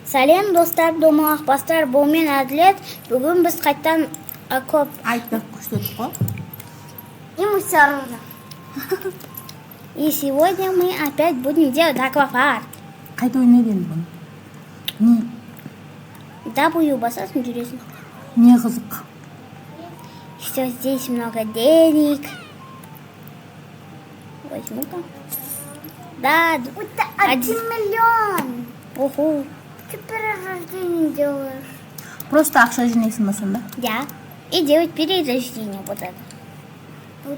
Сәлем достар, домалақпастар, бұл мен Әділет. Бүгін біз қайттан көп Айтпақ көрсетіп қой. и мы все равно. И сегодня мы опять будем делать аквапарк. Қайта ойнайды бұны. Не W басасың интересно. не қызық. Все, здесь много денег. Возьму-ка. Да, 1 миллион. Уху. Ты перерождение делаешь? Просто ақша жинайсың ба сонда? Да. И делать перерождение вот это.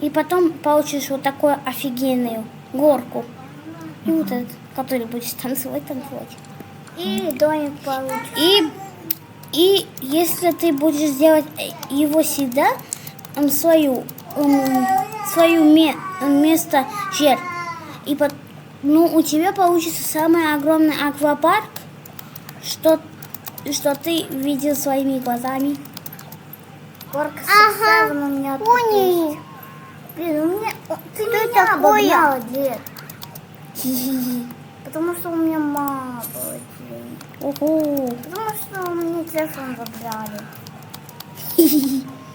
И потом получишь вот такую офигенную горку. И вот этот, который будешь танцевать. И домик получишь. И если ты будешь делать его всегда, свою место жер, и у тебя получится самый огромный аквапарк, что ты видел своими глазами. Горка у меня тут. Блин, ты меня обогнала, дед. Потому что у меня мало было денег. Ого. Потому что у меня телефон забрали.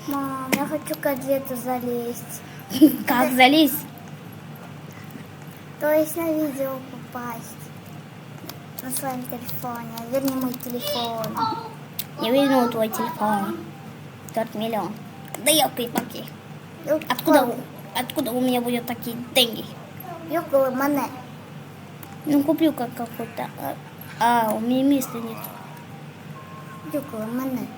Мам, я хочу к Адлету залезть. Как залезть? То есть на видео попасть. На своем телефоне. Верни мой телефон. Я верну твой телефон. 4 миллиона. Да елки-палки. Откуда у меня будут такие деньги? Около монет. Ну, куплю какой-то. У меня места нет. Около монет.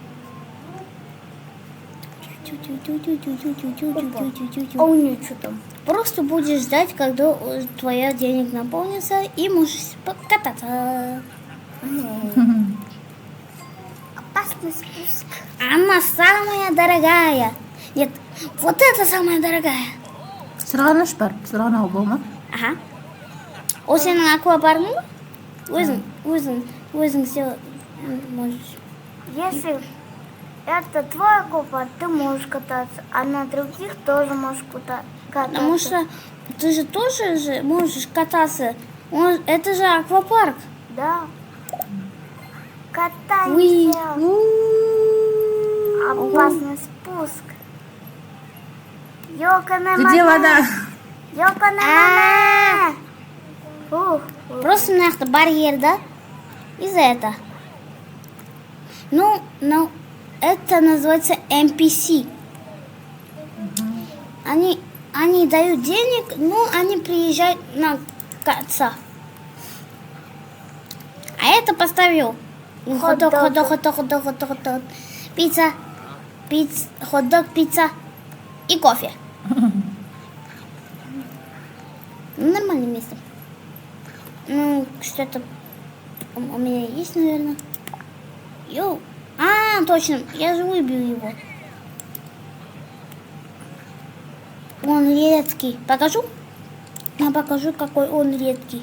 А у нее что там? Просто будешь ждать, когда твоя денег наполнится, и можешь покататься. Опасный спуск. Она самая дорогая. Нет, вот это самая дорогая. Сырғаныш бар, сырғанау болма. Ага. О сенің аквапаркың ба? Өзің все можешь. Если это твой аквапарк, ты можешь кататься, а на других тоже можешь кататься. Потому что ты же тоже можешь кататься. Это же аквапарк. Да. Катайся. Опасный спуск. Где вода? Просто нахто барьер, да? Из-за этого. Ну, это называется NPC. Они дают денег, но они приезжают на кататься. А это поставил. Хот-дог. Пицца, хот-дог, пицца и кофе. Нормальное место. Ну, что-то у меня есть, наверное. Точно, я же выбил его. Он редкий. Покажу? Я покажу, какой он редкий.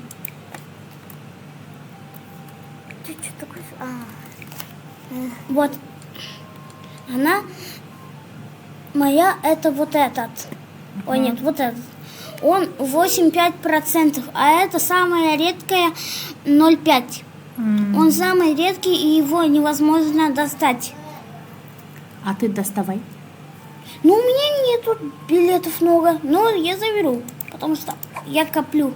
Ты что такое? Вот. Она моя, это вот этот. Ой, нет, вот этот. Он 8,5%, а это самая редкая 0,5%. Он самый редкий, и его невозможно достать. А ты доставай. Ну, у меня нету билетов много, но я заберу, потому что я коплю.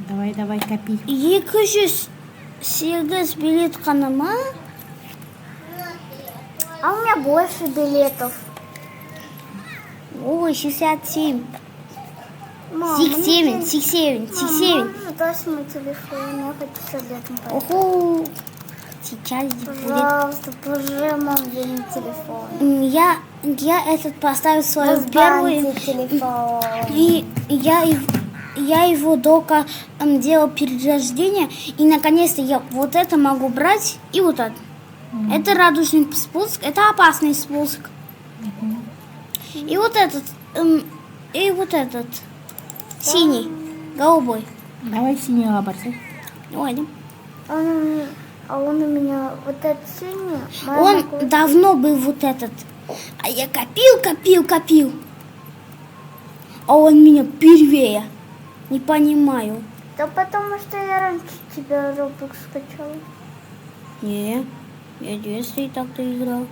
Давай, копи. 208 билет қанама. А у меня больше билетов. Ой, 67. 67. Дай мой телефон, я хочу с Адлетом поехать. Оху. Сейчас пожалуйста, положи мой телефон. Я этот поставил свою первую. Телефон. И я его долго делал перерождение. И наконец-то я вот это могу брать и вот это. Это радужный спуск, это опасный спуск. И вот этот, синий, голубой. Давай синего бросай. Ой, А он у меня вот этот синий. Он давно был вот этот. А я копил. А он меня первее. Не понимаю. Да потому что я раньше тебя Roblox скачала. Не, я в детстве и так-то играл.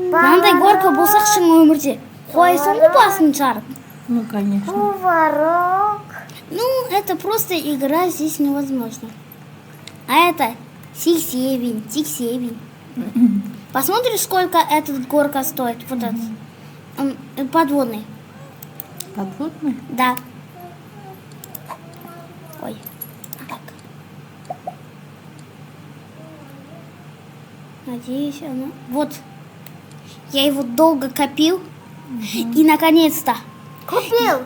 Мынандай горка болса шын өмірде қойсың ғой басын жарып. Ну, конечно. Кувырок. Ну, это просто игра, здесь невозможно. А это сик-себень, тик-себень. Посмотришь, сколько эта горка стоит? Вот этот. Он подводный. Подводный? Да. Ой. Так. Надеюсь, она... Вот. Я его долго копил. И наконец-то Купил.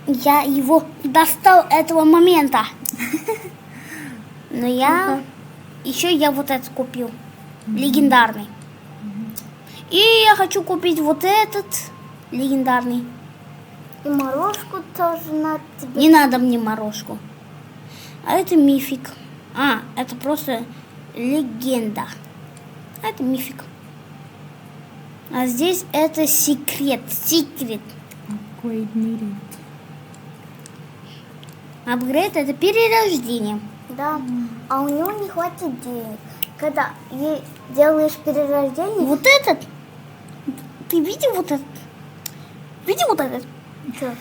я его достал этого момента. Но я... Еще я вот этот купил. Легендарный. И я хочу купить вот этот легендарный. И морожку тоже надо тебе. Не надо мне морожку. А это мифик. А, это просто легенда. А это мифик. А здесь это секрет. Секрет. Апгрейд. Апгрейд это перерождение. Да. А у него не хватит денег. Когда делаешь перерождение, Вот этот. Ты видел вот этот? Видел вот этот? что?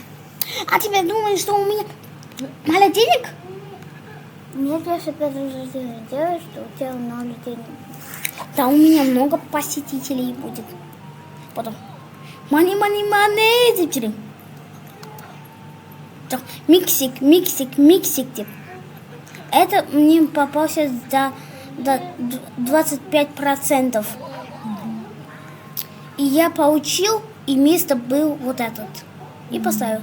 А тебе думаешь, что у меня мало денег? Нет, если перерождение делаешь, то у тебя 0 денег. Да у меня много посетителей будет. Потом. Money. Так, миксик. Тип. Это мне попался до 25%. И я получил, и место был вот этот. И поставил.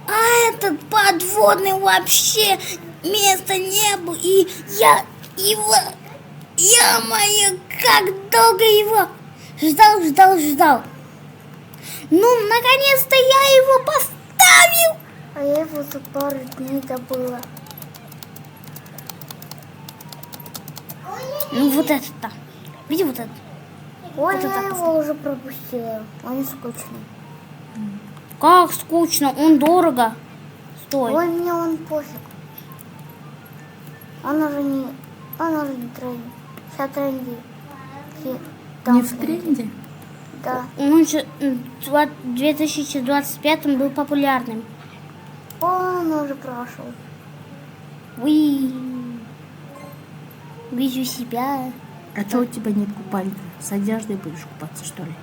А этот подводный вообще места не было. И я его... Ё-моё, как долго его ждал. Ну, наконец-то я его поставил. А я его за пару дней забыла. Ну, вот этот-то. Види вот этот. Ой, Это я так его уже пропустила. Он скучный. Как скучно, он дорого стоит. Ой, мне он пофиг. Он уже не тренди. Сейчас тренди. Не в тренде? Да. Он же в 2025 был популярным. Он уже прошел. Уи. Вижу себя. Это у тебя нет купальника. С одеждой будешь купаться, что ли?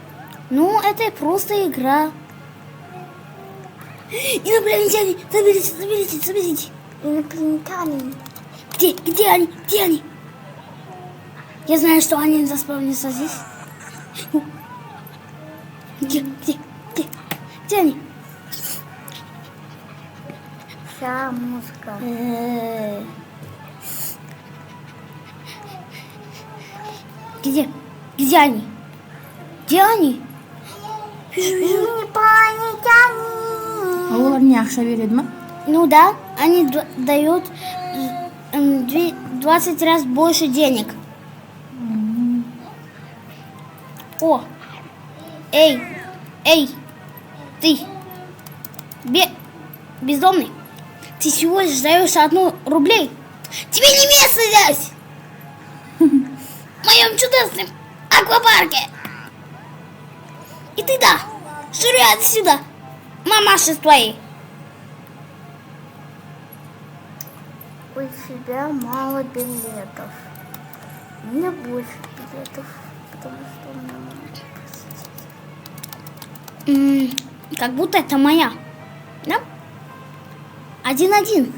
Ну, это просто игра. Инопланетяне, заберите. Инопланетяне. Где они? Я знаю, что они заспавнятся здесь. Где они? Вся музыка. Где они? Вижу. Инопланетяне. А олар не ақша береді ма? Ну да, они дают 20 раз больше денег. О, эй, ты, бездомный, ты всего лишь даешь 1 рублей. Тебе не место здесь, в моем чудесном аквапарке. И ты, да, шуруй отсюда, мамаши твои. У тебя мало билетов. У меня больше билетов, потому что у меня много посетителей. Как будто это моя. Да? 1-1.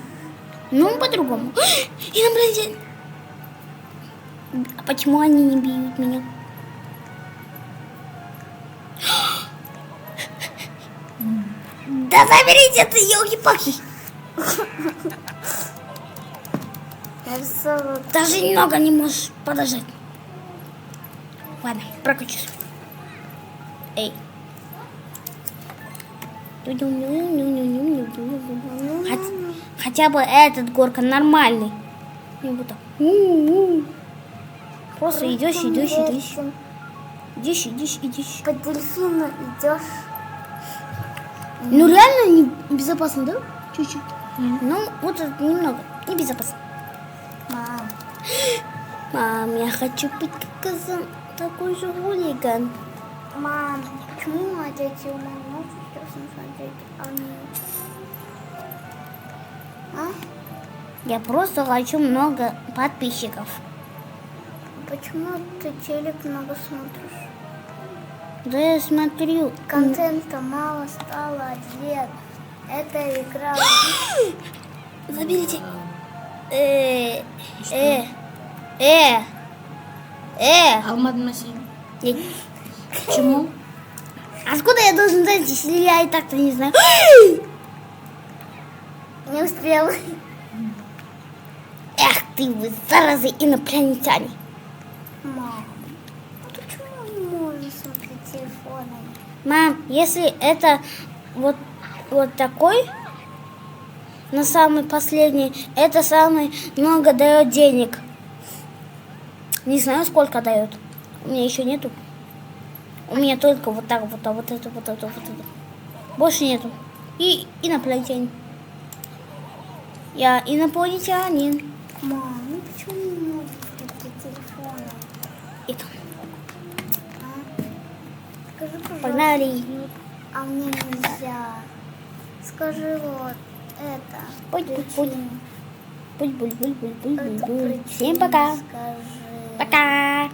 Ну, по-другому. Инопланетяне. А почему они не бьют меня? Да заберите это, елки-палки. Нарисовала. Даже немного не можешь подождать. Ладно, прокачусь. Эй. Хотя бы этот горка нормальный. И вот так. Просто идешь. Идешь. По дельфину идешь. Ну реально небезопасно, да? Чуть-чуть. Ну, вот это немного. Небезопасно. Мам, Мам, я хочу быть такой же хулиган. мам, почему дети у меня сейчас смотреть, а не... А? Я просто хочу много подписчиков. Почему ты телек много смотришь? Да я смотрю. Контента мало стало, ответ. Это игра. Заберите. Алмаз-Масин. Я- Почему? Откуда я должен знать, если я и так-то не знаю? Не успел. Эх ты вы, заразы инопланетяне. Мам, почему не можно смотреть телефоном? Мам, если это вот такой, на самый последний, это самый много дает денег. Не знаю, сколько дает. У меня еще нету. У меня только вот так вот, вот это. Больше нету. И инопланетянин. Я инопланетянин. Мам, ну почему не можно смотреть телефоном? И там. А? Скажи, пожалуйста. Погнали. А мне нельзя. Скажи вот это. Пуль-пуль-пуль. Причину. Пуль-пуль-пуль-пуль-пуль-пуль. Это Всем причину пока. Скажи. Пока.